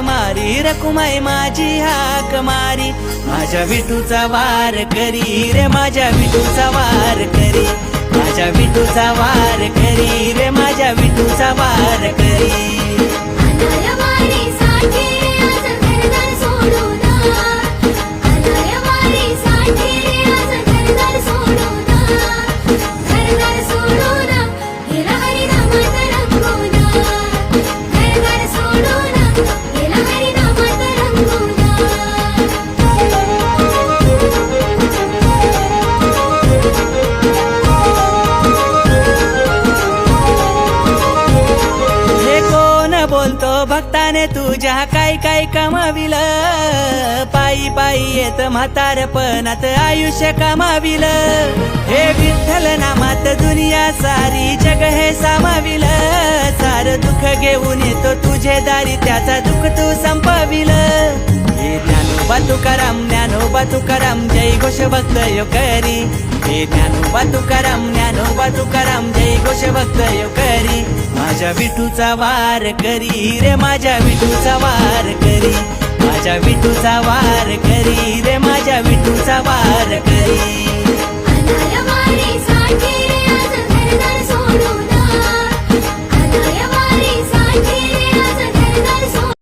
मारी रकुमाई माझी हाक मारी माझ्या विठूचा वार करी रे माझ्या विठूचा वार करी माझ्या विठूचा वार करी रे माझ्या विठूचा वार करी बोलतो भक्ताने तुझ्या काय काय कमाविल पायी पायी येत म्हातारपणात आयुष्य कमाविल हे विठ्ठल नामात दुनिया सारी जग हे सामाविल सार दुःख घेऊन येतो तुझे दारी त्याचा दुःख तू संपविल हे ज्ञानोबा तुकाराम जय घोष भक्त यो करी हे ज्ञानोबा तुकाराम जय घोष भक्त यो करी माझ्या विठूचा वार करी रे माझ्या विठूचा वार करी माझ्या विठूचा वार करी रे माझ्या विठूचा वार करी